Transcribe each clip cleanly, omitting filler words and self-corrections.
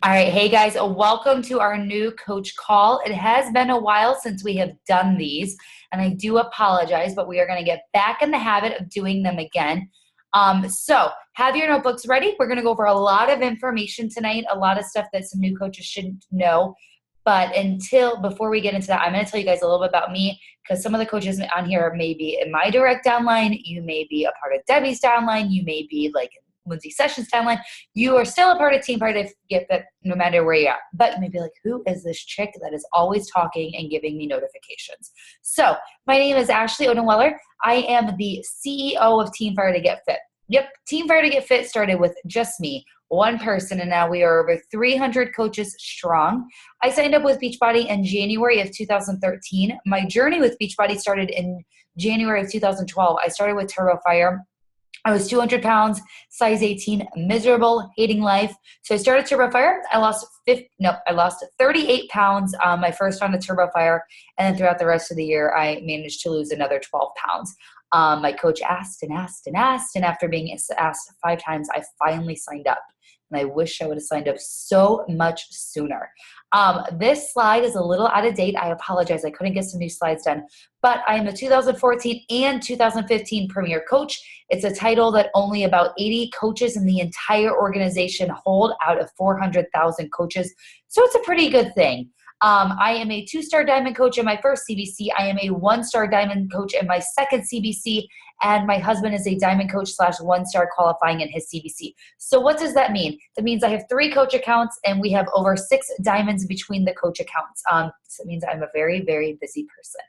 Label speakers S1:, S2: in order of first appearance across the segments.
S1: All right. Hey guys, welcome to our new coach call. It has been a while since we have done these, and I do apologize, but we are going to get back in the habit of doing them again. So have your notebooks ready. We're going to go over a lot of information tonight, a lot of stuff that some new coaches shouldn't know. But before we get into that, I'm going to tell you guys a little bit about me, because some of the coaches on here may be in my direct downline. You may be a part of Debbie's downline. You may be like Lindsay Sessions downline. You are still a part of Team Party to Get Fit no matter where you're at. But you may be like, who is this chick that is always talking and giving me notifications? So my name is Ashley Odenweller. I am the CEO of Team Fire to Get Fit. Yep, Team Fire to Get Fit started with just me, one person, and now we are over 300 coaches strong. I signed up with Beachbody in January of 2013. My journey with Beachbody started in January of 2012. I started with Turbo Fire. I was 200 pounds, size 18, miserable, hating life. So I started Turbo Fire. I lost 38 pounds my first round of Turbo Fire. And then throughout the rest of the year, I managed to lose another 12 pounds. My coach asked and asked and asked. And after being asked 5 times, I finally signed up. And I wish I would have signed up so much sooner. This slide is a little out of date. I apologize. I couldn't get some new slides done. But I am a 2014 and 2015 Premier Coach. It's a title that only about 80 coaches in the entire organization hold out of 400,000 coaches. So it's a pretty good thing. I am a 2-star diamond coach in my first CBC. I am a 1-star diamond coach in my second CBC. And my husband is a diamond coach / 1-star qualifying in his CBC. So what does that mean? That means I have 3 coach accounts and we have over 6 diamonds between the coach accounts. So it means I'm a very, very busy person.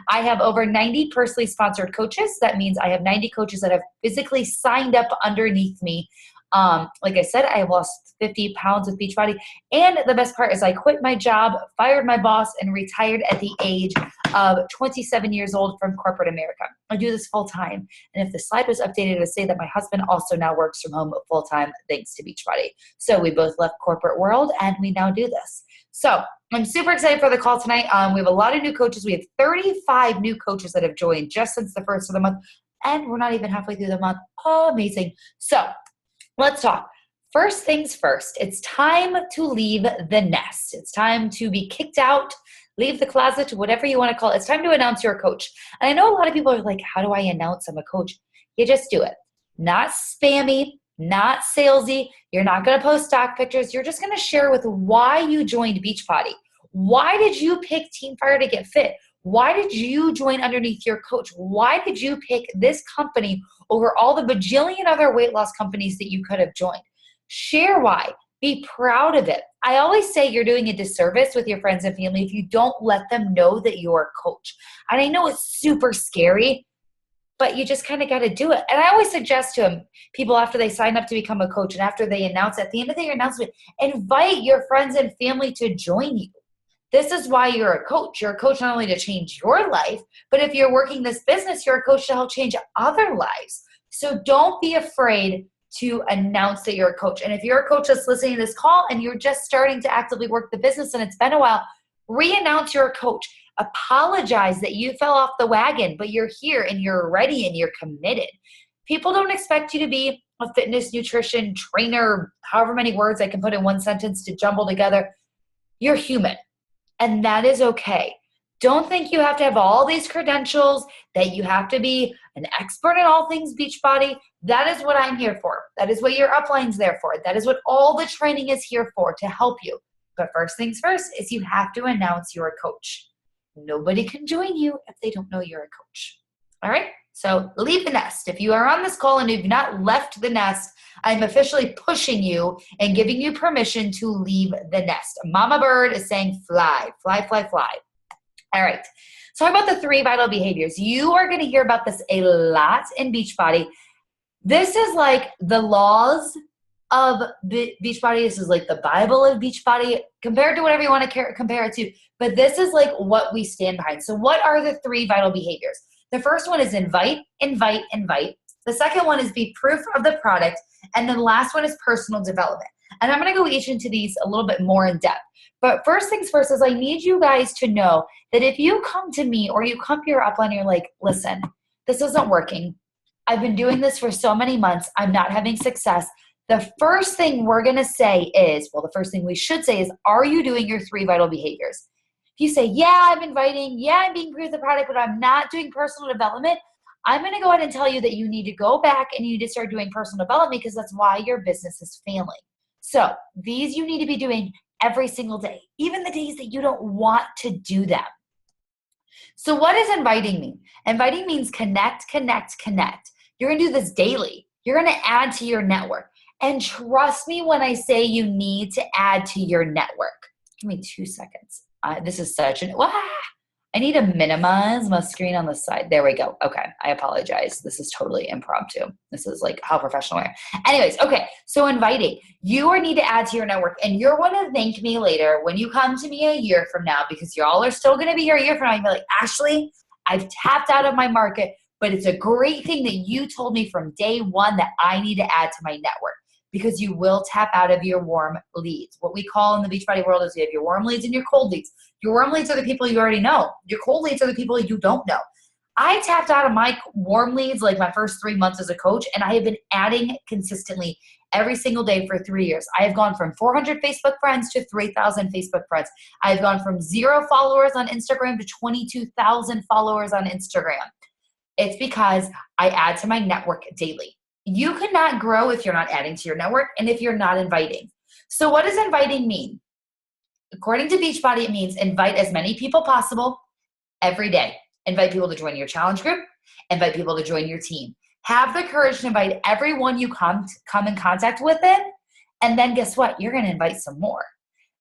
S1: I have over 90 personally sponsored coaches. That means I have 90 coaches that have physically signed up underneath me. Like I said, I have lost 50 pounds with Beachbody. And the best part is I quit my job, fired my boss, and retired at the age of 27 years old from corporate America. I do this full time. And if the slide was updated, it would say that my husband also now works from home full time thanks to Beachbody. So we both left corporate world and we now do this. So I'm super excited for the call tonight. We have a lot of new coaches. We have 35 new coaches that have joined just since the first of the month. And we're not even halfway through the month. Oh, amazing. So let's talk. First things first, it's time to leave the nest. It's time to be kicked out, leave the closet, whatever you want to call it. It's time to announce you're a coach. And I know a lot of people are like, how do I announce I'm a coach? You just do it. Not spammy, not salesy. You're not going to post stock pictures. You're just going to share with why you joined Beachbody. Why did you pick Team Fire to Get Fit? Why did you join underneath your coach? Why did you pick this company over all the bajillion other weight loss companies that you could have joined? Share why. Be proud of it. I always say you're doing a disservice with your friends and family if you don't let them know that you're a coach. And I know it's super scary, but you just kind of got to do it. And I always suggest to people after they sign up to become a coach and after they announce at the end of their announcement, invite your friends and family to join you. This is why you're a coach. You're a coach not only to change your life, but if you're working this business, you're a coach to help change other lives. So don't be afraid to announce that you're a coach. And if you're a coach that's listening to this call and you're just starting to actively work the business and it's been a while, re-announce you're a coach. Apologize that you fell off the wagon, but you're here and you're ready and you're committed. People don't expect you to be a fitness, nutrition, trainer, however many words I can put in one sentence to jumble together. You're human. And that is okay. Don't think you have to have all these credentials, that you have to be an expert in all things Beachbody. That is what I'm here for. That is what your upline's there for. That is what all the training is here for, to help you. But first things first is you have to announce you're a coach. Nobody can join you if they don't know you're a coach. All right? So leave the nest. If you are on this call and you've not left the nest, I'm officially pushing you and giving you permission to leave the nest. Mama bird is saying fly, fly, fly, fly. All right. So talk about the 3 vital behaviors. You are going to hear about this a lot in Beachbody. This is like the laws of Beachbody. This is like the Bible of Beachbody, compared to whatever you want to compare it to. But this is like what we stand behind. So what are the 3 vital behaviors? The first one is invite, invite, invite. The second one is be proof of the product. And then the last one is personal development. And I'm going to go each into these a little bit more in depth. But first things first is I need you guys to know that if you come to me or you come to your upline and you're like, listen, this isn't working. I've been doing this for so many months. I'm not having success. The first thing we're going to say is, well, the first thing we should say is, are you doing your 3 vital behaviors? If you say, yeah, I'm inviting, yeah, I'm being proof of the product, but I'm not doing personal development, I'm going to go ahead and tell you that you need to go back and you need to start doing personal development because that's why your business is failing. So these you need to be doing every single day, even the days that you don't want to do them. So what does inviting mean? Inviting means connect, connect, connect. You're going to do this daily. You're going to add to your network. And trust me when I say you need to add to your network. Give me 2 seconds. This is such an, I need to minimize my screen on the side. There we go. Okay. I apologize. This is totally impromptu. This is like how professional we are. Anyways, okay. So inviting, you need to add to your network, and you're going to thank me later when you come to me a year from now, because y'all are still going to be here a year from now. You'll be like, Ashley, I've tapped out of my market, but it's a great thing that you told me from day one that I need to add to my network, because you will tap out of your warm leads. What we call in the Beachbody world is you have your warm leads and your cold leads. Your warm leads are the people you already know. Your cold leads are the people you don't know. I tapped out of my warm leads like my first 3 months as a coach, and I have been adding consistently every single day for 3 years. I have gone from 400 Facebook friends to 3,000 Facebook friends. I've gone from 0 followers on Instagram to 22,000 followers on Instagram. It's because I add to my network daily. You cannot grow if you're not adding to your network and if you're not inviting. So what does inviting mean? According to Beachbody, it means invite as many people possible every day. Invite people to join your challenge group. Invite people to join your team. Have the courage to invite everyone you come in contact with in. And then guess what? You're going to invite some more.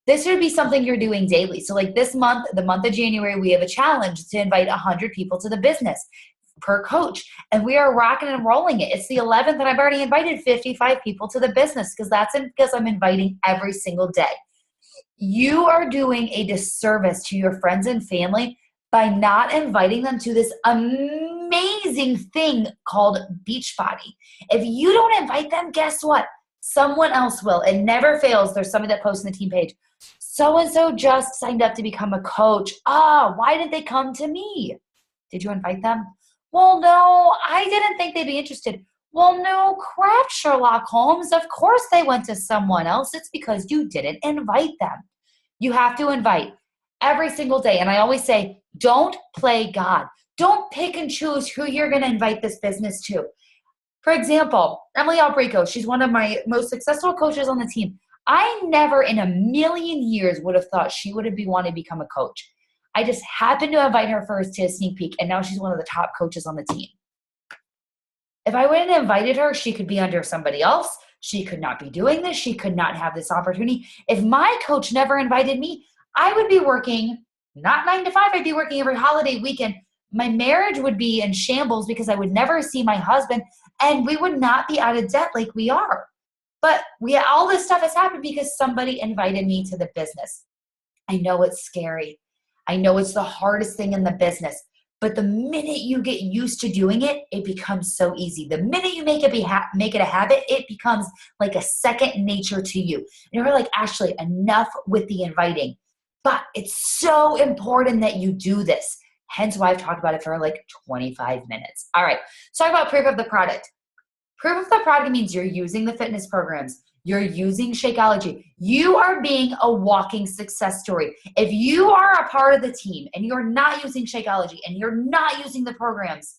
S1: This should be something you're doing daily. So like this month, the month of January, we have a challenge to invite 100 people to the business per coach. And we are rocking and rolling it. It's the 11th and I've already invited 55 people to the business because I'm inviting every single day. You are doing a disservice to your friends and family by not inviting them to this amazing thing called Beachbody. If you don't invite them, guess what? Someone else will. It never fails. There's somebody that posts on the team page. So-and-so just signed up to become a coach. Why didn't they come to me? Did you invite them? Well, no, I didn't think they'd be interested. Well, no crap, Sherlock Holmes. Of course they went to someone else. It's because you didn't invite them. You have to invite every single day. And I always say, don't play God. Don't pick and choose who you're going to invite this business to. For example, Emily Albrico, she's one of my most successful coaches on the team. I never in a million years would have thought she would have wanted to become a coach. I just happened to invite her first to a sneak peek, and now she's one of the top coaches on the team. If I wouldn't have invited her, she could be under somebody else. She could not be doing this. She could not have this opportunity. If my coach never invited me, I would be working not 9 to 5. I'd be working every holiday weekend. My marriage would be in shambles because I would never see my husband, and we would not be out of debt like we are. But all this stuff has happened because somebody invited me to the business. I know it's scary. I know it's the hardest thing in the business. But the minute you get used to doing it, it becomes so easy. The minute you make it a habit, it becomes like a second nature to you. And you're like, Ashley, enough with the inviting. But it's so important that you do this. Hence why I've talked about it for like 25 minutes. All right, let's talk about proof of the product. Proof of the product means you're using the fitness programs. You're using Shakeology. You are being a walking success story. If you are a part of the team and you're not using Shakeology and you're not using the programs,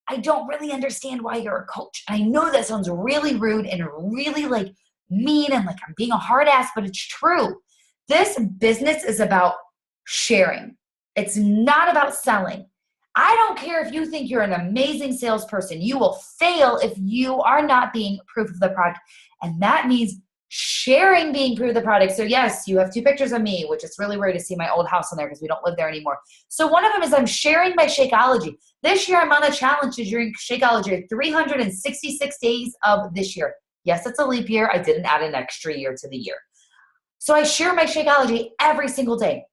S1: I don't really understand why you're a coach. I know that sounds really rude and really like mean and like I'm being a hard ass, but it's true. This business is about sharing. It's not about selling. I don't care if you think you're an amazing salesperson. You will fail if you are not being proof of the product. And that means sharing being proof of the product. So yes, you have 2 pictures of me, which is really weird to see my old house on there because we don't live there anymore. So one of them is I'm sharing my Shakeology. This year I'm on a challenge to drink Shakeology 366 days of this year. Yes, it's a leap year. I didn't add an extra year to the year. So I share my Shakeology every single day.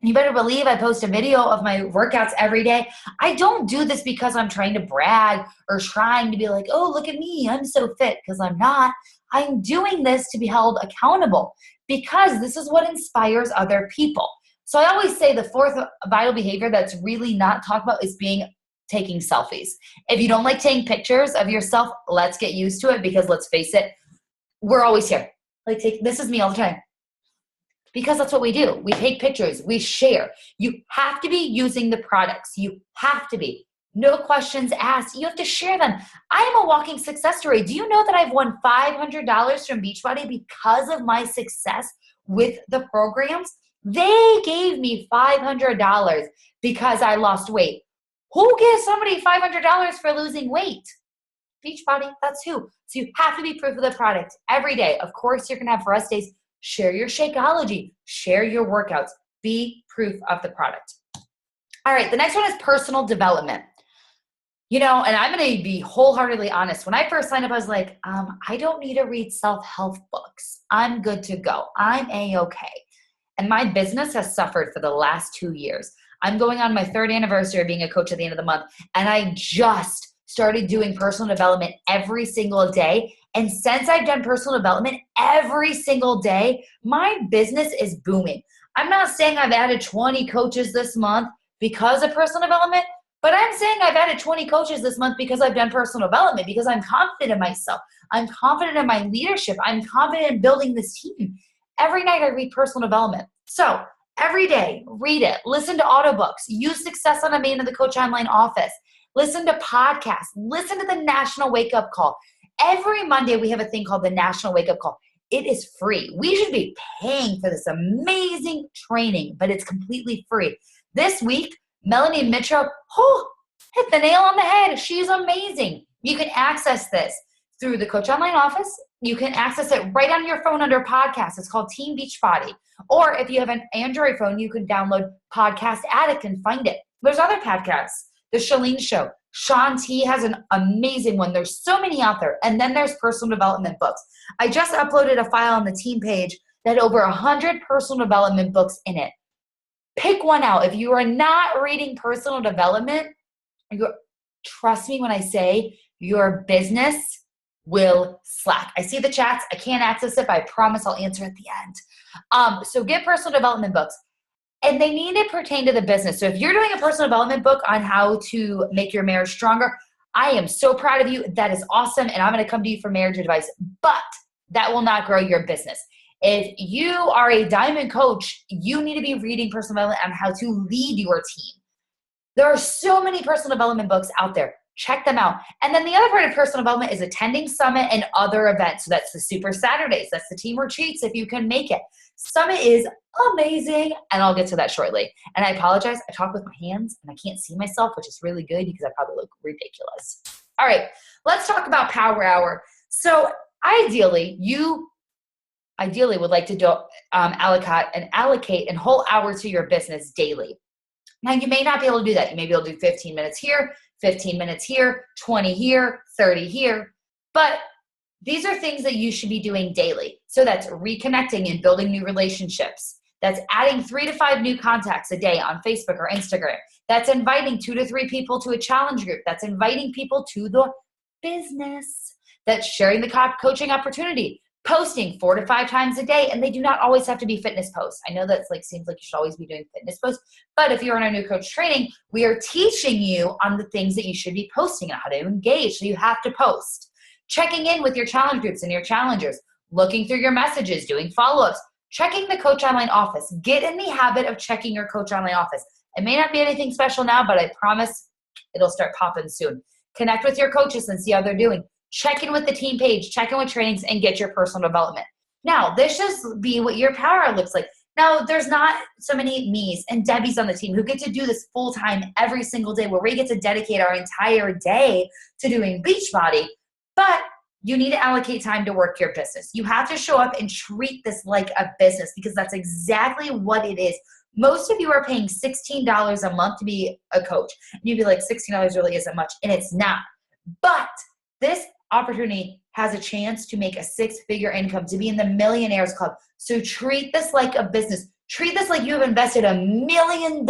S1: You better believe I post a video of my workouts every day. I don't do this because I'm trying to brag or trying to be like, oh, look at me, I'm so fit, because I'm not. I'm doing this to be held accountable because this is what inspires other people. So I always say the 4th vital behavior that's really not talked about is taking selfies. If you don't like taking pictures of yourself, let's get used to it because let's face it, we're always here. Like, this is me all the time. Because that's what we do. We take pictures, we share. You have to be using the products. You have to be. No questions asked. You have to share them. I am a walking success story. Do you know that I've won $500 from Beachbody because of my success with the programs? They gave me $500 because I lost weight. Who gives somebody $500 for losing weight? Beachbody, that's who. So you have to be proof of the product every day. Of course, you're going to have rest days. Share your Shakeology. Share your workouts. Be proof of the product. All right, the next one is personal development. And I'm going to be wholeheartedly honest. When I first signed up, I was like, I don't need to read self-help books. I'm good to go. I'm A-okay. And my business has suffered for the last 2 years. I'm going on my 3rd anniversary of being a coach at the end of the month. And I just started doing personal development every single day. And since I've done personal development every single day, my business is booming. I'm not saying I've added 20 coaches this month because of personal development, but I'm saying I've added 20 coaches this month because I've done personal development, because I'm confident in myself. I'm confident in my leadership. I'm confident in building this team. Every night I read personal development. So every day, read it. Listen to audiobooks. Use Success on Demand in the Coach Online office. Listen to podcasts. Listen to the National Wake Up Call. Every Monday we have a thing called the National Wake Up Call. It is free. We should be paying for this amazing training, but it's completely free. This week, Melanie Mitchell, hit the nail on the head. She's amazing. You can access this through the Coach Online office. You can access it right on your phone under podcast. It's called Team Beachbody. Or if you have an Android phone, you can download Podcast Addict and find it. There's other podcasts. The Chalene Show. Shaun T has an amazing one. There's so many out there. And then there's personal development books. I just uploaded a file on the team page that had over 100 personal development books in it. Pick one out. If you are not reading personal development, trust me when I say your business will slack. I see the chats. I can't access it, but I promise I'll answer at the end. So get personal development books. And they need to pertain to the business. So if you're doing a personal development book on how to make your marriage stronger, I am so proud of you. That is awesome. And I'm going to come to you for marriage advice. But that will not grow your business. If you are a diamond coach, you need to be reading personal development on how to lead your team. There are so many personal development books out there. Check them out. And then the other part of personal development is attending Summit and other events. So that's the Super Saturdays. That's the team retreats if you can make it. Summit is amazing, and I'll get to that shortly. And I apologize. I talk with my hands, and I can't see myself, which is really good because I probably look ridiculous. All right, let's talk about Power Hour. So ideally, you would like to allocate a whole hour to your business daily. Now, you may not be able to do that. You may be able to do 15 minutes here, 15 minutes here, 20 here, 30 here. But these are things that you should be doing daily. So that's reconnecting and building new relationships. That's adding 3 to 5 new contacts a day on Facebook or Instagram. That's inviting 2 to 3 people to a challenge group. That's inviting people to the business. That's sharing the coaching opportunity. Posting 4 to 5 times a day, and they do not always have to be fitness posts. I know that seems like you should always be doing fitness posts, but if you're in our new coach training, we are teaching you on the things that you should be posting and how to engage. So you have to post. Checking in with your challenge groups and your challengers, looking through your messages, doing follow-ups, checking the Coach Online office. Get in the habit of checking your Coach Online office. It may not be anything special now, but I promise it'll start popping soon. Connect with your coaches and see how they're doing. Check in with the team page, check in with trainings, and get your personal development. Now, this should be what your power hour looks like. Now, there's not so many me's and Debbie's on the team who get to do this full time every single day, where we get to dedicate our entire day to doing Beachbody, but you need to allocate time to work your business. You have to show up and treat this like a business, because that's exactly what it is. Most of you are paying $16 a month to be a coach. And you'd be like, $16 really isn't much, and it's not. But this opportunity has a chance to make a 6-figure income, to be in the Millionaires Club. So treat this like a business. Treat this like you have invested $1 million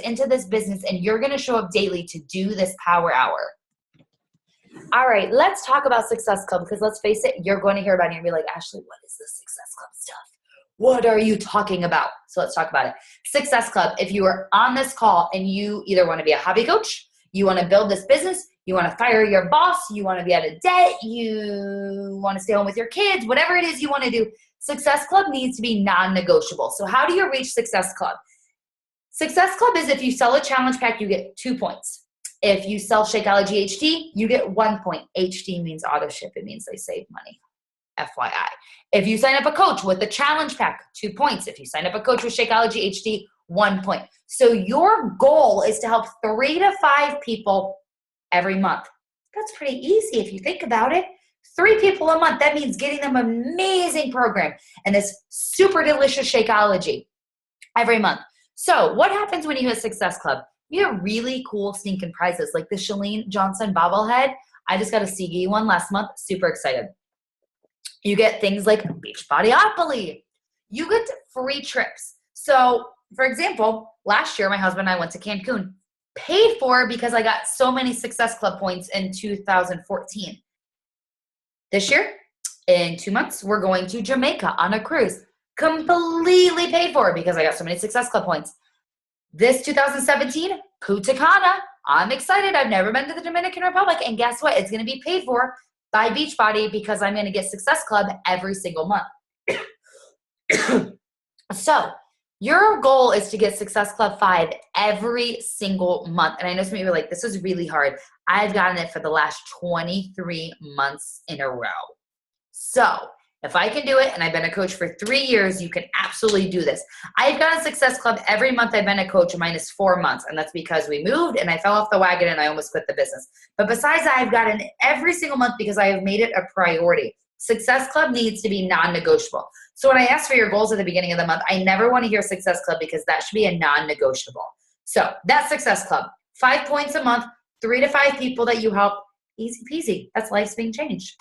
S1: into this business, and you're going to show up daily to do this power hour. All right, let's talk about Success Club, because let's face it, you're going to hear about it and be like, Ashley, what is this Success Club stuff? What are you talking about? So let's talk about it. Success Club, if you are on this call and you either want to be a hobby coach, you want to build this business, You want to fire your boss, you want to be out of debt, you want to stay home with your kids, whatever it is you want to do, Success Club needs to be non-negotiable. So how do you reach Success Club? Success Club is if you sell a challenge pack, you get 2 points. If you sell Shakeology HD, you get 1 point. HD means auto ship. It means they save money. FYI. If you sign up a coach with the challenge pack, 2 points. If you sign up a coach with Shakeology HD, 1 point. So your goal is to help 3 to 5 people every month. That's pretty easy if you think about it. 3 people a month. That means getting them an amazing program and this super delicious Shakeology every month. So what happens when you hit Success Club? You have really cool stinking prizes like the Chalene Johnson bobblehead. I just got a CG one last month. Super excited. You get things like Beachbodyopoly. You get free trips. So, for example, last year my husband and I went to Cancun. Paid for because I got so many Success Club points in 2014. This year, in 2 months, we're going to Jamaica on a cruise. Completely paid for because I got so many Success Club points. This 2017, Punta Cana. I'm excited. I've never been to the Dominican Republic. And guess what? It's going to be paid for by Beachbody because I'm going to get Success Club every single month. So your goal is to get Success Club 5 every single month. And I know some of you are like, this is really hard. I've gotten it for the last 23 months in a row. So if I can do it, and I've been a coach for 3 years, you can absolutely do this. I've got a Success Club every month I've been a coach minus 4 months. And that's because we moved and I fell off the wagon and I almost quit the business. But besides that, I've gotten every single month because I have made it a priority. Success Club needs to be non-negotiable. So when I ask for your goals at the beginning of the month, I never want to hear Success Club because that should be a non-negotiable. So that's Success Club. 5 points a month, 3 to 5 people that you help. Easy peasy. That's life's being changed.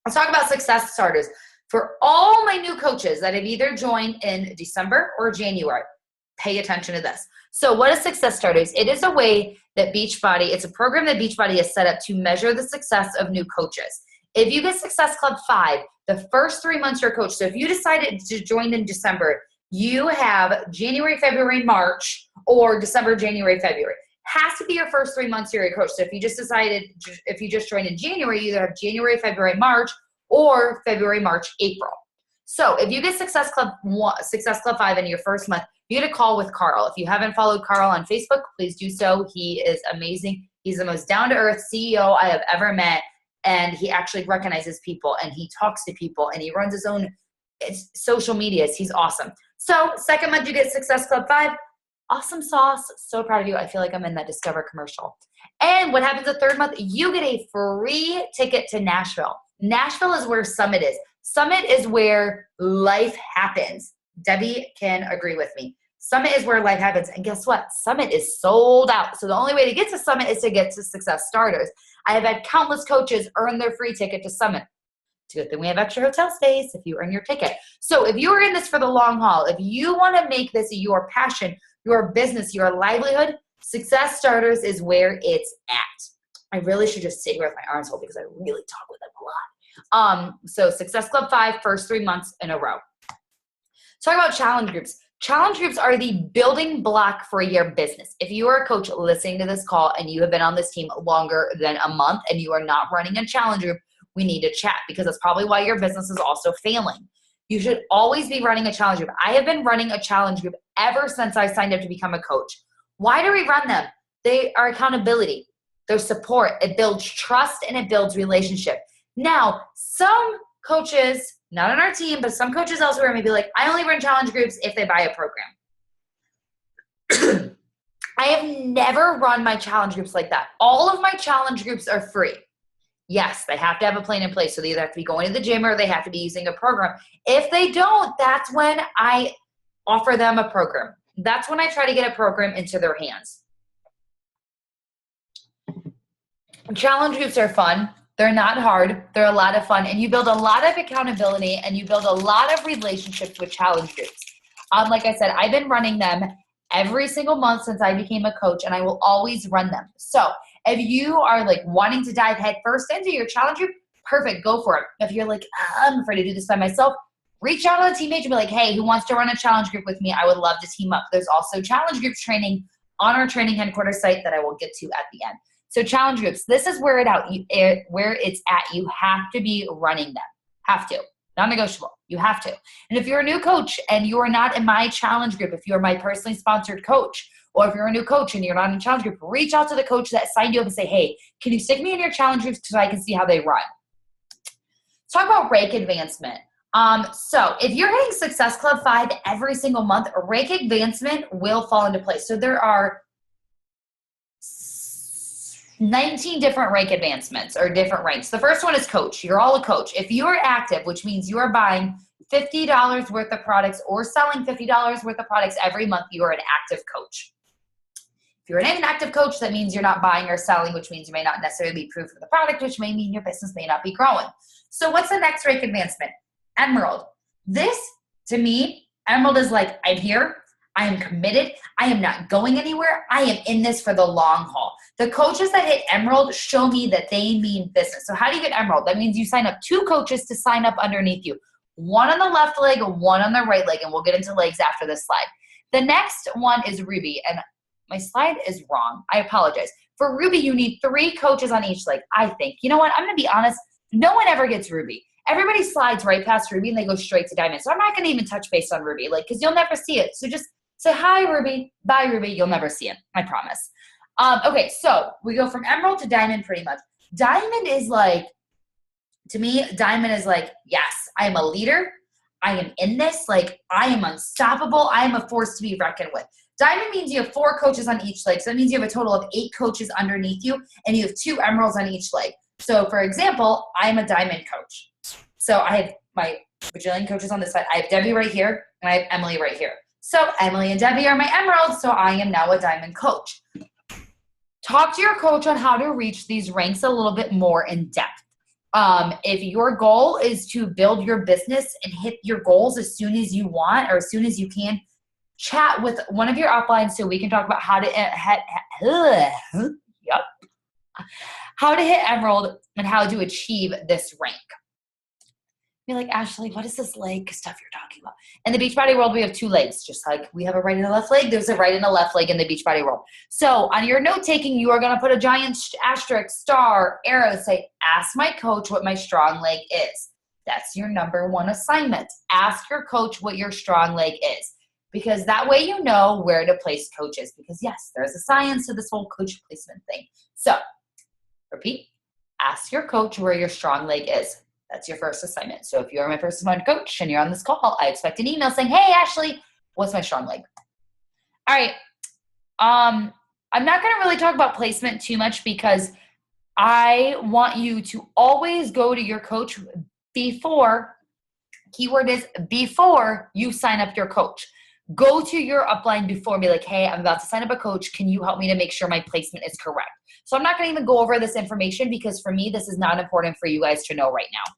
S1: Let's talk about Success Starters. For all my new coaches that have either joined in December or January, pay attention to this. So what is Success Starters? It is a way that Beachbody, it's a program that Beachbody has set up to measure the success of new coaches. If you get Success Club 5, the first 3 months you're a coach, so if you decided to join in December, you have January, February, March, or December, January, February. Has to be your first 3 months you're a coach. So if you just joined in January, you either have January, February, March, or February, March, April. So if you get Success Club 5 in your first month, you get a call with Carl. If you haven't followed Carl on Facebook, please do so. He is amazing. He's the most down-to-earth CEO I have ever met, and he actually recognizes people, and he talks to people, and he runs his own social medias. He's awesome. So second month, you get Success Club 5. Awesome sauce. So proud of you. I feel like I'm in that Discover commercial. And what happens the third month? You get a free ticket to Nashville. Nashville is where Summit is. Summit is where life happens. Debbie can agree with me. Summit is where life happens. And guess what? Summit is sold out. So the only way to get to Summit is to get to Success Starters. I have had countless coaches earn their free ticket to Summit. It's a good thing we have extra hotel space if you earn your ticket. So if you are in this for the long haul, if you want to make this your passion, your business, your livelihood, Success Starters is where it's at. I really should just sit here with my arms folded because I really talk with them a lot. So Success Club 5, first 3 months in a row. Talk about challenge groups. Challenge groups are the building block for your business. If you are a coach listening to this call and you have been on this team longer than a month and you are not running a challenge group, we need to chat because that's probably why your business is also failing. You should always be running a challenge group. I have been running a challenge group ever since I signed up to become a coach. Why do we run them? They are accountability. They're support. It builds trust and it builds relationship. Now, some coaches, not on our team, but some coaches elsewhere may be like, I only run challenge groups if they buy a program. I have never run my challenge groups like that. All of my challenge groups are free. Yes, they have to have a plan in place. So they either have to be going to the gym or they have to be using a program. If they don't, that's when I offer them a program. That's when I try to get a program into their hands. Challenge groups are fun. They're not hard. They're a lot of fun. And you build a lot of accountability and you build a lot of relationships with challenge groups. Like I said, I've been running them every single month since I became a coach, and I will always run them. So if you are like wanting to dive headfirst into your challenge group, perfect, go for it. If you're like, I'm afraid to do this by myself, reach out to a teammate and be like, hey, who wants to run a challenge group with me? I would love to team up. There's also challenge groups training on our training headquarters site that I will get to at the end. So challenge groups, this is where where it's at. You have to be running them. Have to. Non-negotiable. You have to. And if you're a new coach and you are not in my challenge group, if you're my personally sponsored coach, or if you're a new coach and you're not in a challenge group, reach out to the coach that signed you up and say, hey, can you stick me in your challenge groups so I can see how they run? Let's talk about rake advancement. So if you're hitting Success Club 5 every single month, rake advancement will fall into place. So there are 19 different rake advancements or different ranks. The first one is coach. You're all a coach. If you are active, which means you are buying $50 worth of products or selling $50 worth of products every month, you are an active coach. If you're an inactive coach, that means you're not buying or selling, which means you may not necessarily be approved for the product, which may mean your business may not be growing. So what's the next rake advancement? Emerald. This, to me, Emerald is like, I'm here. I am committed. I am not going anywhere. I am in this for the long haul. The coaches that hit Emerald show me that they mean business. So how do you get Emerald? That means you sign up 2 coaches to sign up underneath you. One on the left leg, one on the right leg, and we'll get into legs after this slide. The next one is Ruby, and my slide is wrong. I apologize. For Ruby, you need 3 coaches on each leg, I think. You know what? I'm going to be honest. No one ever gets Ruby. Everybody slides right past Ruby, and they go straight to Diamond. So I'm not going to even touch base on Ruby, because you'll never see it. So just say, hi, Ruby. Bye, Ruby. You'll never see it. I promise. Okay, so we go from Emerald to Diamond pretty much. Diamond is like, to me, Diamond is like, yes, I am a leader. I am in this. Like, I am unstoppable. I am a force to be reckoned with. Diamond means you have 4 coaches on each leg. So that means you have a total of 8 coaches underneath you, and you have 2 emeralds on each leg. So, for example, I'm a Diamond coach. So I have my bajillion coaches on this side. I have Debbie right here, and I have Emily right here. So Emily and Debbie are my emeralds, so I am now a Diamond coach. Talk to your coach on how to reach these ranks a little bit more in depth. If your goal is to build your business and hit your goals as soon as you want or as soon as you can, chat with one of your uplines so we can talk about how to hit Emerald and how to achieve this rank. You're like, Ashley, what is this leg stuff you're talking about? In the Beachbody world, we have 2 legs. Just like we have a right and a left leg, there's a right and a left leg in the Beachbody world. So on your note-taking, you are going to put a giant asterisk, star, arrow, say, ask my coach what my strong leg is. That's your number 1 assignment. Ask your coach what your strong leg is. Because that way you know where to place coaches. Because yes, there's a science to this whole coach placement thing. So, repeat, ask your coach where your strong leg is. That's your first assignment. So if you're my first assignment coach and you're on this call, I expect an email saying, hey, Ashley, what's my strong leg? All right. I'm not going to really talk about placement too much because I want you to always go to your coach before, keyword is before you sign up your coach. Go to your upline before and be like, hey, I'm about to sign up a coach. Can you help me to make sure my placement is correct? So I'm not going to even go over this information because for me, this is not important for you guys to know right now.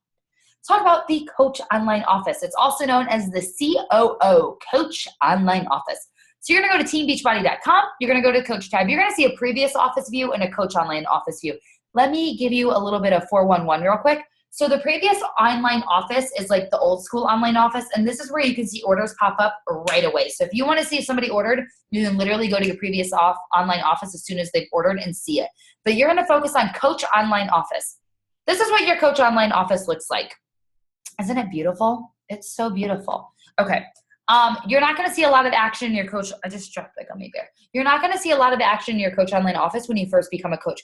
S1: Talk about the Coach Online Office. It's also known as the COO, Coach Online Office. So you're going to go to teambeachbody.com. You're going to go to Coach tab. You're going to see a previous office view and a Coach Online Office view. Let me give you a little bit of 411 real quick. So the previous online office is like the old school online office, and this is where you can see orders pop up right away. So if you want to see if somebody ordered, you can literally go to your previous online office as soon as they've ordered and see it. But you're going to focus on Coach Online Office. This is what your Coach Online Office looks like. Isn't it beautiful? It's so beautiful. Okay. You're not going to see a lot of action in your coach. I just dropped like a gummy bear. You're not going to see a lot of action in your Coach Online Office when you first become a coach,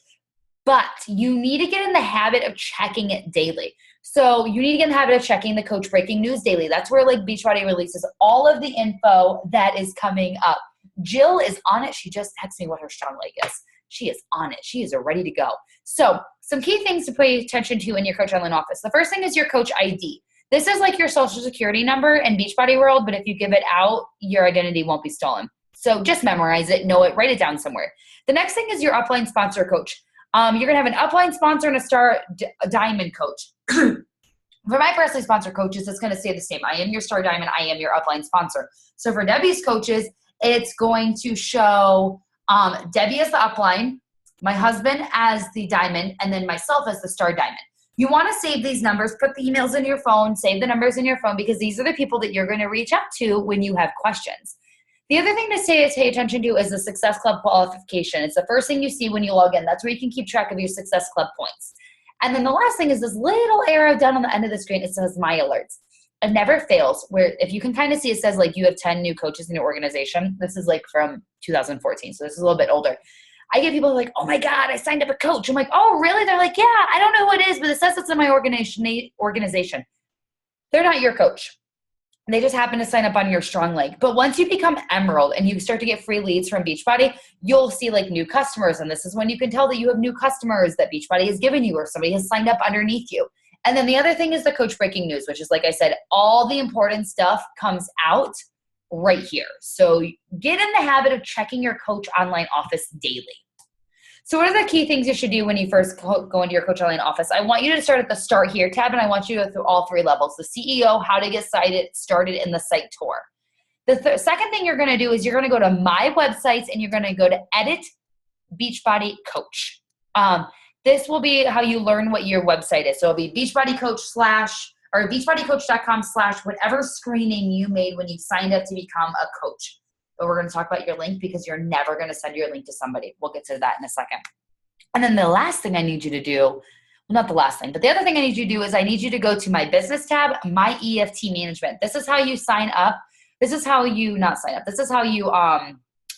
S1: but you need to get in the habit of checking it daily. So you need to get in the habit of checking the Coach Breaking News daily. That's where like Beachbody releases all of the info that is coming up. Jill is on it. She just texted me what her strong leg is. She is on it. She is ready to go. So some key things to pay attention to in your Coach Online Office. The first thing is your Coach ID. This is like your social security number in Beachbody world, but if you give it out, your identity won't be stolen. So just memorize it, know it, write it down somewhere. The next thing is your upline sponsor coach. You're going to have an upline sponsor and a diamond coach. For my personally sponsored coaches, it's going to stay the same. I am your star diamond. I am your upline sponsor. So for Debbie's coaches, it's going to show Debbie as the upline, my husband as the diamond, and then myself as the star diamond. You want to save these numbers, put the emails in your phone, save the numbers in your phone because these are the people that you're going to reach out to when you have questions. The other thing to pay attention to is the Success Club qualification. It's the first thing you see when you log in. That's where you can keep track of your Success Club points. And then the last thing is this little arrow down on the end of the screen. It says My Alerts. It never fails, where if you can kind of see, it says like you have 10 new coaches in your organization. This is like from 2014, so this is a little bit older. I get people like, oh my God, I signed up a coach. I'm like, oh really? They're like, yeah, I don't know who it is, but it says it's in my organization. They're not your coach. They just happen to sign up on your strong link. But once you become Emerald and you start to get free leads from Beachbody, you'll see like new customers. And this is when you can tell that you have new customers that Beachbody has given you or somebody has signed up underneath you. And then the other thing is the coach breaking news, which is, like I said, all the important stuff comes out right here. So get in the habit of checking your coach online office daily. So what are the key things you should do when you first go into your coach online office? I want you to start at the Start Here tab, and I want you to go through all three levels: the CEO, how to get started, and the site tour. The second thing you're going to do is you're going to go to My Websites, and you're going to go to Edit Beachbody Coach. This will be how you learn what your website is. So it'll be Beachbody Coach / or beachbodycoach.com / whatever screening you made when you signed up to become a coach. But we're going to talk about your link because you're never going to send your link to somebody. We'll get to that in a second. And then the last thing I need you to do, well, not the last thing, but the other thing I need you to do is I need you to go to My Business tab, My EFT Management. This is how you sign up. This is how you not sign up. This is how you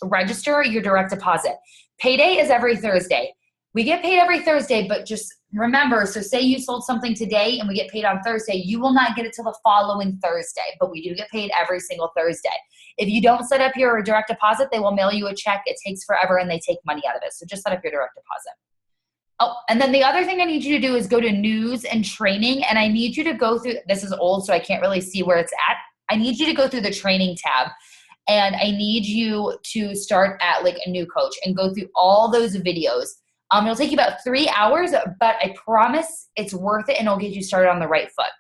S1: register your direct deposit. Payday is every Thursday. We get paid every Thursday, but just remember, so say you sold something today and we get paid on Thursday, you will not get it till the following Thursday, but we do get paid every single Thursday. If you don't set up your direct deposit, they will mail you a check. It takes forever and they take money out of it. So just set up your direct deposit. Oh, and then the other thing I need you to do is go to news and training, and I need you to go through, this is old, so I can't really see where it's at. I need you to go through the training tab, and I need you to start at like a new coach and go through all those videos. It'll take you about 3 hours, but I promise it's worth it and it'll get you started on the right foot.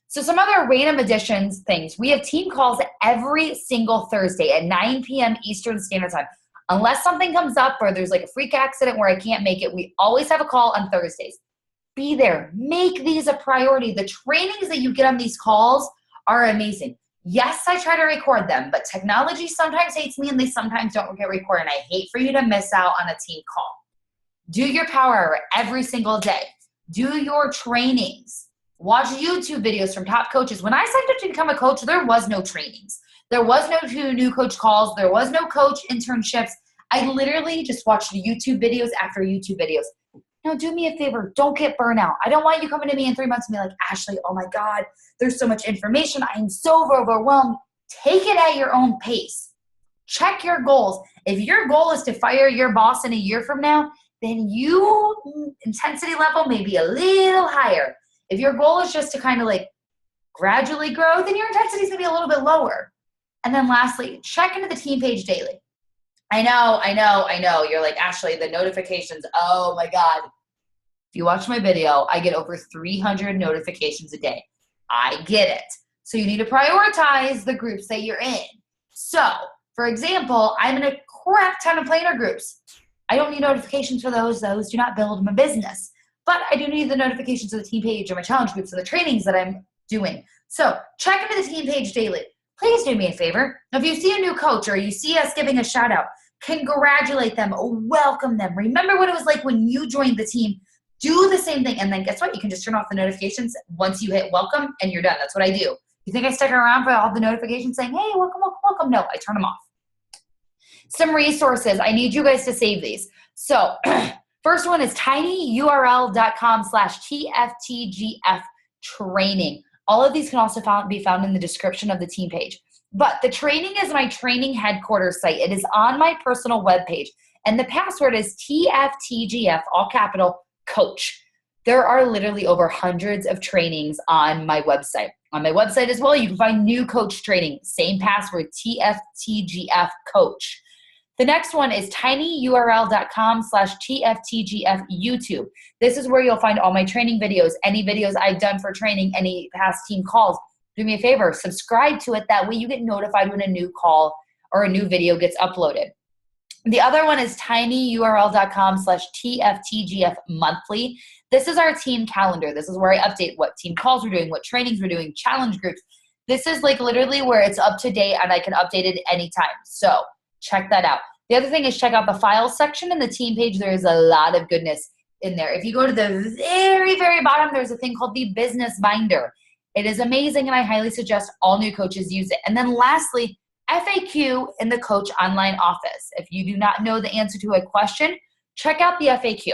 S1: So some other random additions things. We have team calls every single Thursday at 9 p.m. Eastern Standard Time. Unless something comes up or there's like a freak accident where I can't make it, we always have a call on Thursdays. Be there. Make these a priority. The trainings that you get on these calls are amazing. Yes, I try to record them, but technology sometimes hates me and they sometimes don't get recorded. And I hate for you to miss out on a team call. Do your power hour every single day. Do your trainings. Watch YouTube videos from top coaches. When I signed up to become a coach, there was no trainings. There was no new coach calls. There was no coach internships. I literally just watched YouTube videos after YouTube videos. Now, do me a favor. Don't get burnout. I don't want you coming to me in 3 months and be like, Ashley, oh my God, there's so much information. I'm so overwhelmed. Take it at your own pace. Check your goals. If your goal is to fire your boss in a year from now, then your intensity level may be a little higher. If your goal is just to kind of like gradually grow, then your intensity is going to be a little bit lower. And then lastly, check into the team page daily. I know. You're like, Ashley, the notifications, oh my God. If you watch my video, I get over 300 notifications a day. I get it. So you need to prioritize the groups that you're in. So, for example, I'm in a crap ton of planner groups. I don't need notifications for those. Those do not build my business. But I do need the notifications of the team page or my challenge groups or the trainings that I'm doing. So check into the team page daily. Please do me a favor. If you see a new coach or you see us giving a shout out, congratulate them, welcome them. Remember what it was like when you joined the team. Do the same thing. And then guess what? You can just turn off the notifications once you hit welcome and you're done. That's what I do. You think I stick around for all the notifications saying, hey, welcome, welcome, welcome? No, I turn them off. Some resources. I need you guys to save these. So first one is tinyurl.com/TFTGF training. All of these can also be found in the description of the team page. But the training is my training headquarters site. It is on my personal webpage. And the password is TFTGF, all capital, coach. There are literally over hundreds of trainings on my website. On my website as well, you can find new coach training. Same password, TFTGF coach. The next one is tinyurl.com/TFTGF YouTube. This is where you'll find all my training videos, any videos I've done for training, any past team calls. Do me a favor, subscribe to it. That way you get notified when a new call or a new video gets uploaded. The other one is tinyurl.com/TFTGF monthly. This is our team calendar. This is where I update what team calls we're doing, what trainings we're doing, challenge groups. This is like literally where it's up to date and I can update it anytime. So check that out. The other thing is check out the files section in the team page. There's a lot of goodness in there. If you go to the very, very bottom, there's a thing called the business binder. It is amazing, and I highly suggest all new coaches use it. And then lastly, FAQ in the Coach Online Office. If you do not know the answer to a question, check out the FAQ.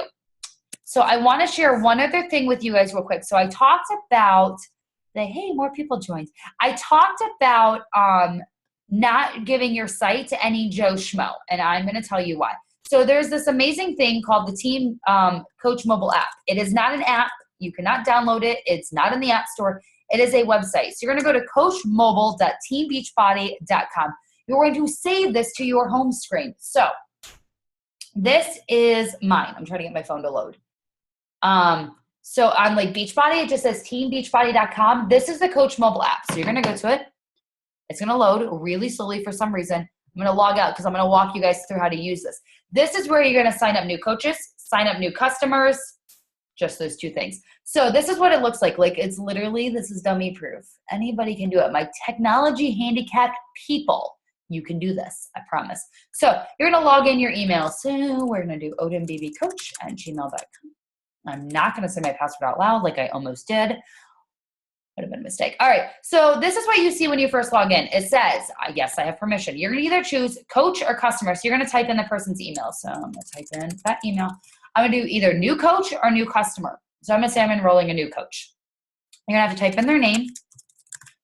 S1: So I want to share one other thing with you guys real quick. So I talked about hey, more people joined. I talked about not giving your site to any Joe Schmo, and I'm going to tell you why. So there's this amazing thing called the Team Coach mobile app. It is not an app. You cannot download it. It's not in the App Store. It is a website. So you're going to go to coachmobile.teambeachbody.com. You're going to save this to your home screen. So this is mine. I'm trying to get my phone to load. So on like Beachbody, it just says teambeachbody.com. This is the Coach mobile app. So you're going to go to it. It's going to load really slowly for some reason. I'm going to log out because I'm going to walk you guys through how to use this. This is where you're going to sign up new coaches, sign up new customers, just those two things. So this is what it looks like. Like it's literally, this is dummy proof. Anybody can do it. My technology handicapped people, you can do this, I promise. So you're going to log in your email. So we're going to do odinbbcoach@gmail.com. I'm not going to say my password out loud like I almost did. Would have been a mistake. All right. So this is what you see when you first log in. It says, yes, I have permission. You're going to either choose coach or customer. So you're going to type in the person's email. So I'm going to type in that email. I'm going to do either new coach or new customer. So I'm going to say I'm enrolling a new coach. You're going to have to type in their name.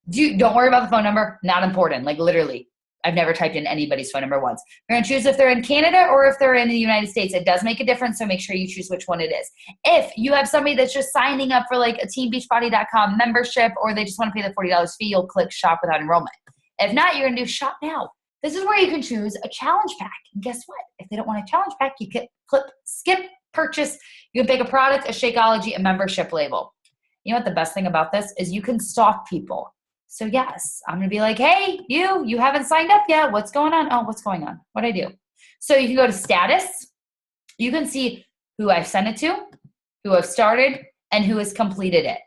S1: Don't worry about the phone number. Not important. Like literally, I've never typed in anybody's phone number once. You're going to choose if they're in Canada or if they're in the United States. It does make a difference, so make sure you choose which one it is. If you have somebody that's just signing up for like a teambeachbody.com membership or they just want to pay the $40 fee, you'll click shop without enrollment. If not, you're going to do shop now. This is where you can choose a challenge pack. And guess what? If they don't want a challenge pack, you can skip purchase. You can pick a product, a Shakeology, a membership label. You know what the best thing about this is? You can stalk people. So yes, I'm going to be like, hey, you haven't signed up yet. What's going on? Oh, what's going on? What'd I do? So you can go to status. You can see who I've sent it to, who I've started, and who has completed it.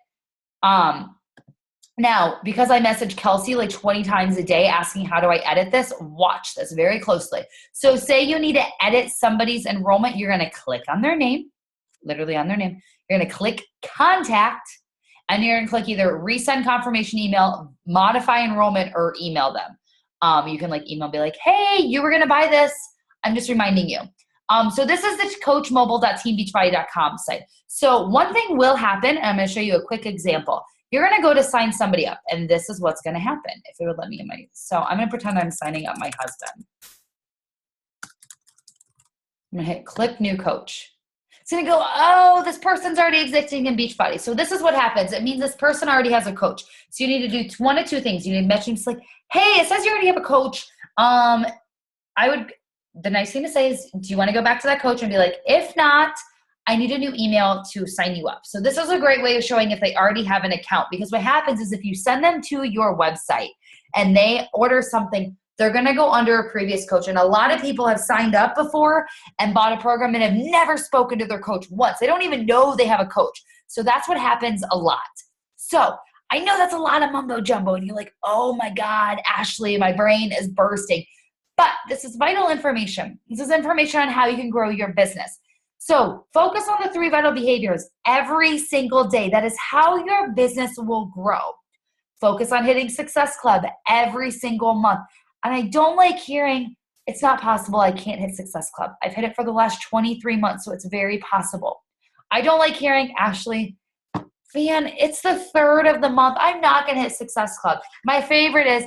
S1: Now, because I message Kelsey like 20 times a day asking how do I edit this, watch this very closely. So say you need to edit somebody's enrollment, you're going to click on their name, literally on their name. You're going to click contact, and you're going to click either resend confirmation email, modify enrollment, or email them. You can like email, be like, hey, you were going to buy this. I'm just reminding you. So this is the coachmobile.teambeachbody.com site. So one thing will happen, and I'm going to show you a quick example. You're going to go to sign somebody up, and this is what's going to happen. If it would let me in my, so I'm going to pretend I'm signing up my husband. I'm going to hit click new coach. It's going to go, oh, this person's already existing in Beachbody. So this is what happens. It means this person already has a coach. So you need to do one of two things. You need to mention just like, hey, it says you already have a coach. The nice thing to say is, do you want to go back to that coach and be like, if not, I need a new email to sign you up. So this is a great way of showing if they already have an account, because what happens is if you send them to your website and they order something, they're going to go under a previous coach. And a lot of people have signed up before and bought a program and have never spoken to their coach once. They don't even know they have a coach. So that's what happens a lot. So I know that's a lot of mumbo jumbo and you're like, oh my God, Ashley, my brain is bursting. But this is vital information. This is information on how you can grow your business. So focus on the 3 vital behaviors every single day. That is how your business will grow. Focus on hitting Success Club every single month. And I don't like hearing, it's not possible, I can't hit Success Club. I've hit it for the last 23 months, so it's very possible. I don't like hearing, Ashley, man, it's the 3rd of the month. I'm not going to hit Success Club. My favorite is,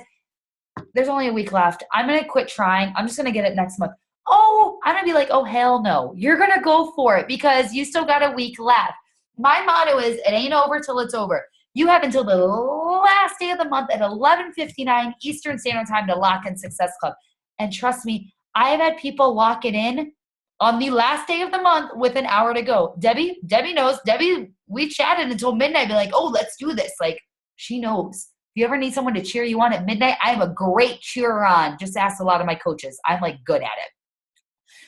S1: there's only a week left. I'm going to quit trying. I'm just going to get it next month. Oh, I'm going to be like, oh, hell no. You're going to go for it because you still got a week left. My motto is, it ain't over till it's over. You have until the last day of the month at 11:59 Eastern Standard Time to lock in Success Club. And trust me, I have had people lock it in on the last day of the month with an hour to go. Debbie knows. Debbie, we chatted until midnight, be like, oh, let's do this. Like, she knows. If you ever need someone to cheer you on at midnight, I have a great cheer on. Just ask a lot of my coaches. I'm like good at it.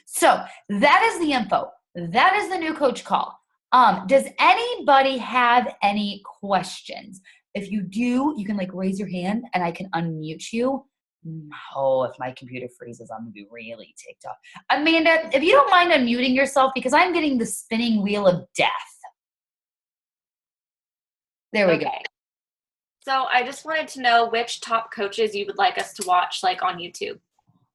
S1: So that is the info. That is the new coach call. Does anybody have any questions? If you do, you can like raise your hand and I can unmute you. Oh, if my computer freezes, I'm gonna be really ticked off. Amanda, if you don't mind unmuting yourself, because I'm getting the spinning wheel of death. There we go.
S2: So I just wanted to know which top coaches you would like us to watch, like on YouTube.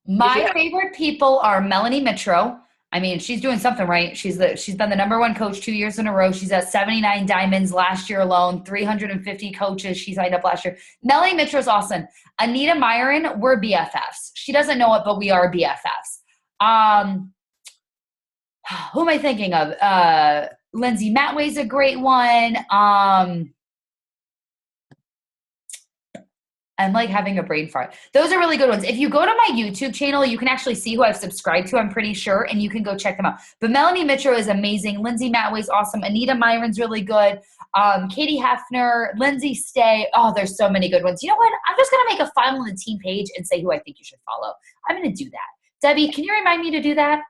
S1: My favorite people are Melanie Mitro. I mean, she's doing something right. She's been the number one coach 2 years in a row. She's at 79 diamonds last year alone, 350 coaches she signed up last year. Melanie Mitro is awesome. Anita Myron, we're BFFs. She doesn't know it, but we are BFFs. Who am I thinking of? Lindsay Matway's a great one. I'm like having a brain fart. Those are really good ones. If you go to my YouTube channel, you can actually see who I've subscribed to, I'm pretty sure, and you can go check them out. But Melanie Mitro is amazing. Lindsay Matway's awesome. Anita Myron's really good. Katie Hefner, Lindsay Stay. Oh, there's so many good ones. You know what? I'm just going to make a file on the team page and say who I think you should follow. I'm going to do that. Debbie, can you remind me to do that?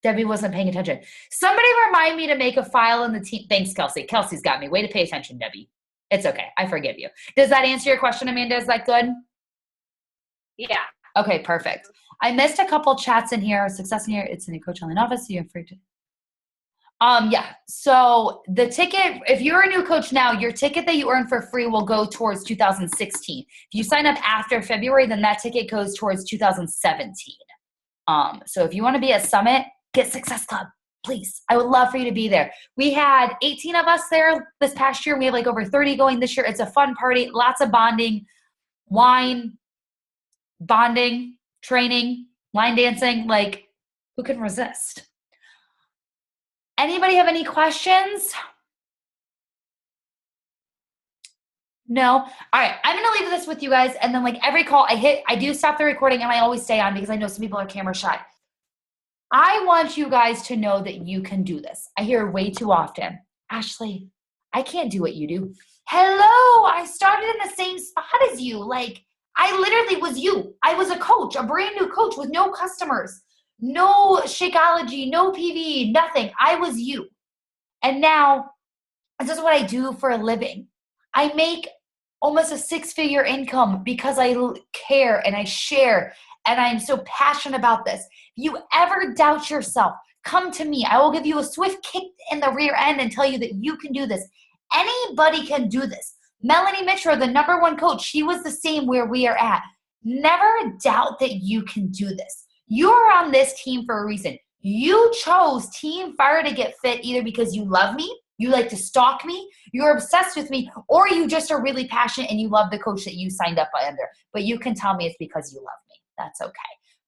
S1: Debbie wasn't paying attention. Somebody remind me to make a file in the team. Thanks, Kelsey. Kelsey's got me. Way to pay attention, Debbie. It's okay. I forgive you. Does that answer your question, Amanda? Is that good?
S2: Yeah.
S1: Okay, perfect. I missed a couple chats in here. Success in here. It's in the Coach Online office. So you're free to. Yeah. So the ticket, if you're a new coach now, your ticket that you earn for free will go towards 2016. If you sign up after February, then that ticket goes towards 2017. So if you want to be at Summit, get Success Club. Please, I would love for you to be there. We had 18 of us there this past year. We have like over 30 going this year. It's a fun party, lots of bonding, wine, bonding, training, line dancing. Like, who can resist? Anybody have any questions? No? All right, I'm going to leave this with you guys. And then like every call I do stop the recording and I always stay on because I know some people are camera shy. I want you guys to know that you can do this. I hear way too often, Ashley, I can't do what you do. Hello, I started in the same spot as you. Like, I literally was you. I was a coach, a brand new coach with no customers, no Shakeology, no PV, nothing. I was you. And now, this is what I do for a living. I make almost a 6-figure income because I care and I share and I'm so passionate about this. If you ever doubt yourself, come to me. I will give you a swift kick in the rear end and tell you that you can do this. Anybody can do this. Melanie Mitro, the number one coach, she was the same where we are at. Never doubt that you can do this. You're on this team for a reason. You chose Team Fire to get fit either because you love me, you like to stalk me, you're obsessed with me, or you just are really passionate and you love the coach that you signed up under. But you can tell me it's because you love me. That's okay.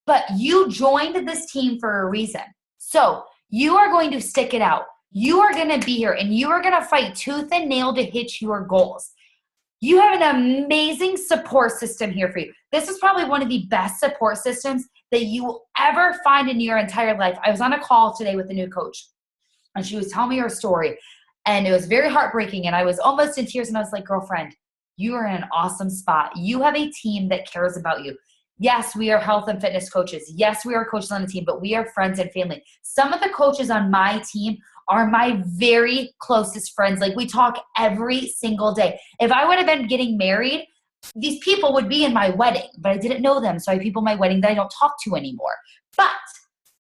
S1: But you joined this team for a reason. So you are going to stick it out. You are going to be here and you are going to fight tooth and nail to hit your goals. You have an amazing support system here for you. This is probably one of the best support systems that you will ever find in your entire life. I was on a call today with a new coach and she was telling me her story and it was very heartbreaking and I was almost in tears and I was like, girlfriend, you are in an awesome spot. You have a team that cares about you. Yes, we are health and fitness coaches. Yes, we are coaches on the team, but we are friends and family. Some of the coaches on my team are my very closest friends. Like we talk every single day. If I would have been getting married, these people would be in my wedding, but I didn't know them. So I have people in my wedding that I don't talk to anymore. But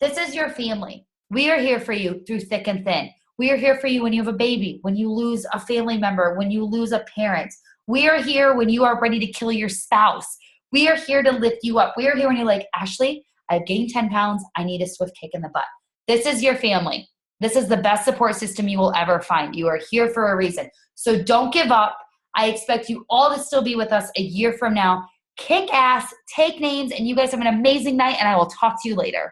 S1: this is your family. We are here for you through thick and thin. We are here for you when you have a baby, when you lose a family member, when you lose a parent. We are here when you are ready to kill your spouse. We are here to lift you up. We are here when you're like, Ashley, I've gained 10 pounds. I need a swift kick in the butt. This is your family. This is the best support system you will ever find. You are here for a reason. So don't give up. I expect you all to still be with us a year from now. Kick ass, take names, and you guys have an amazing night, and I will talk to you later.